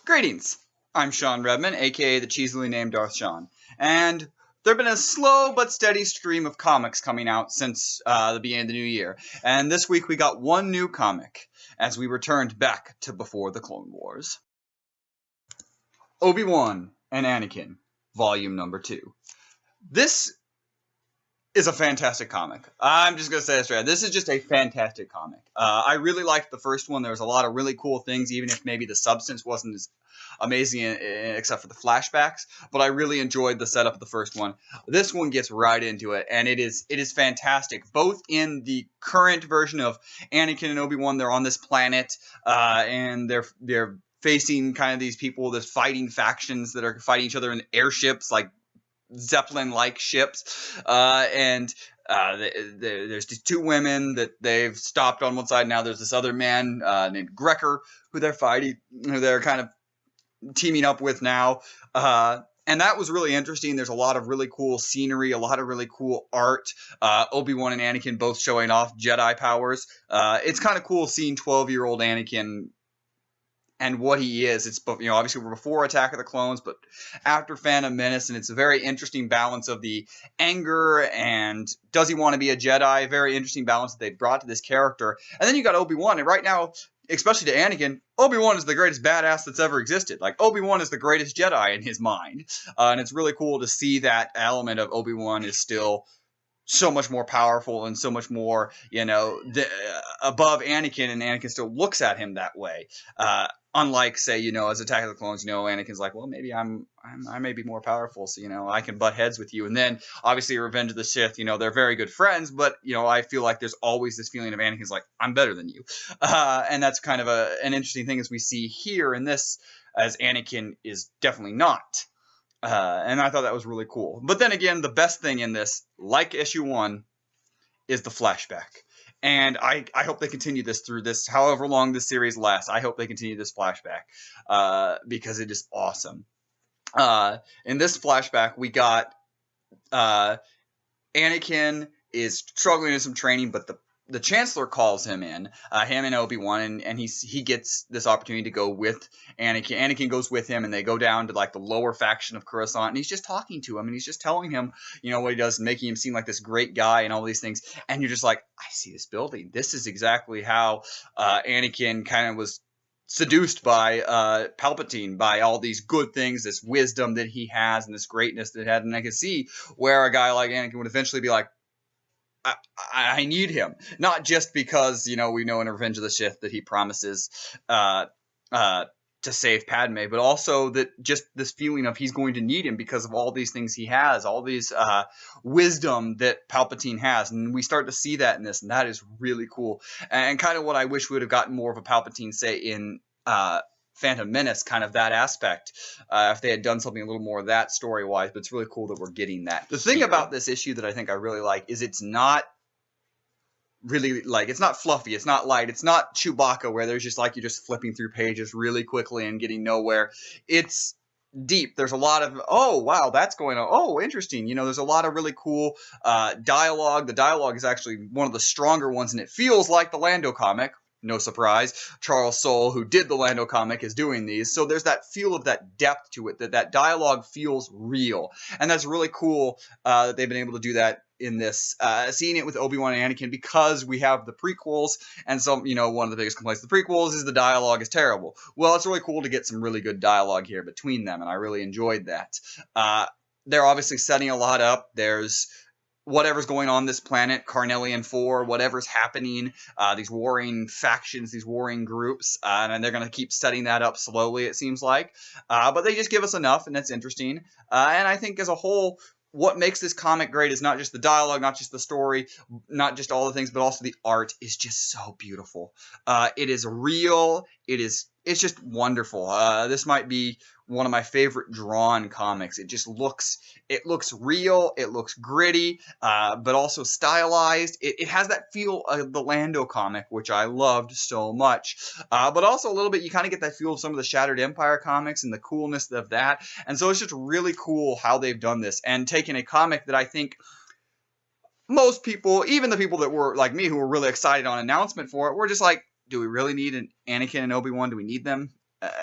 Greetings, I'm Sean Redman, aka the cheesily named Darth Shawn, and there have been a slow but steady stream of comics coming out since the beginning of the new year, and this week we got one new comic as we returned back to before the Clone Wars. Obi-Wan and Anakin, Volume Number 2. This is a fantastic comic. I'm just going to say this right. This is just a fantastic comic. I really liked the first one. There was a lot of really cool things, even if maybe the substance wasn't as amazing except for the flashbacks. But I really enjoyed the setup of the first one. This one gets right into it, and it is fantastic. Both in the current version of Anakin and Obi-Wan, they're on this planet, and they're facing kind of these people, this fighting factions that are fighting each other in airships, like Zeppelin-like ships, and there's these two women that they've stopped on one side. Now there's this other man named Grecker who they're fighting, who they're kind of teaming up with now. And that was really interesting. There's a lot of really cool scenery, a lot of really cool art. Obi-Wan and Anakin both showing off Jedi powers. It's kind of cool seeing 12-year-old Anakin and what he is. It's, obviously we're before Attack of the Clones, but after Phantom Menace, and it's a very interesting balance of the anger and does he want to be a Jedi? Very interesting balance that they brought to this character. And then you got Obi-Wan, and right now, especially to Anakin, Obi-Wan is the greatest badass that's ever existed. Like, Obi-Wan is the greatest Jedi in his mind. And it's really cool to see that element of Obi-Wan is still so much more powerful and so much more, above Anakin, and Anakin still looks at him that way. Unlike, say, as Attack of the Clones, Anakin's like, well, maybe I may be more powerful, so, I can butt heads with you. And then, obviously, Revenge of the Sith, they're very good friends, but, I feel like there's always this feeling of Anakin's like, I'm better than you. And that's kind of an interesting thing as we see here in this, as Anakin is definitely not. And I thought that was really cool. But then again, the best thing in this, like issue 1, is the flashback. And I hope they continue this through this, however long this series lasts. I hope they continue this flashback because it is awesome. In this flashback, we got Anakin is struggling in some training, but the Chancellor calls him in, him and Obi-Wan, and he gets this opportunity to go with Anakin. Anakin goes with him, and they go down to like the lower faction of Coruscant, and he's just talking to him, and he's just telling him, what he does, making him seem like this great guy and all these things. And you're just like, I see this building. This is exactly how Anakin kind of was seduced by Palpatine, by all these good things, this wisdom that he has, and this greatness that he had. And I can see where a guy like Anakin would eventually be like, I need him, not just because we know in Revenge of the Sith that he promises to save Padme, but also that just this feeling of he's going to need him because of all these things he has, all these wisdom that Palpatine has, and we start to see that in this, and that is really cool, and kind of what I wish we would have gotten more of a Palpatine say in Phantom Menace, kind of that aspect, if they had done something a little more of that story-wise, but it's really cool that we're getting that. The thing about this issue that I think I really like is it's not really, it's not fluffy, it's not light, it's not Chewbacca where there's just you're just flipping through pages really quickly and getting nowhere. It's deep. There's a lot of, oh, wow, that's going on. Oh, interesting. There's a lot of really cool dialogue. The dialogue is actually one of the stronger ones, and it feels like the Lando comic. No surprise, Charles Soule, who did the Lando comic, is doing these. So there's that feel of that depth to it, that dialogue feels real. And that's really cool that they've been able to do that in this, seeing it with Obi-Wan and Anakin, because we have the prequels, and so, one of the biggest complaints of the prequels is the dialogue is terrible. Well, it's really cool to get some really good dialogue here between them, and I really enjoyed that. They're obviously setting a lot up. There's whatever's going on this planet, Carnelian 4, whatever's happening, these warring factions, these warring groups, and they're going to keep setting that up slowly, it seems like. But they just give us enough, and that's interesting. And I think as a whole, what makes this comic great is not just the dialogue, not just the story, not just all the things, but also the art is just so beautiful. It is real. It's just wonderful. This might be one of my favorite drawn comics. It looks real, it looks gritty, but also stylized. It has that feel of the Lando comic, which I loved so much. But also a little bit, you kind of get that feel of some of the Shattered Empire comics and the coolness of that. And so it's just really cool how they've done this and taken a comic that I think most people, even the people that were like me, who were really excited on announcement for it, were just like, do we really need an Anakin and Obi-Wan? Do we need them?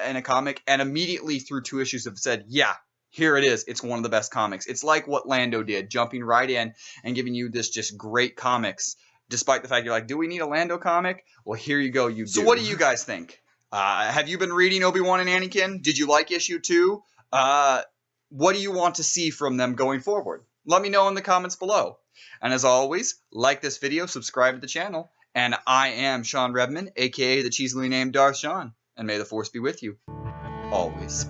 in a comic, and immediately through 2 issues have said, yeah, here it is. It's one of the best comics. It's like what Lando did, jumping right in and giving you this just great comics, despite the fact you're like, do we need a Lando comic? Well, here you go, you do. So what do you guys think? Have you been reading Obi-Wan and Anakin? Did you like issue 2? What do you want to see from them going forward? Let me know in the comments below. And as always, like this video, subscribe to the channel. And I am Shawn Redman, aka the cheesily named Darth Shawn. And may the Force be with you always.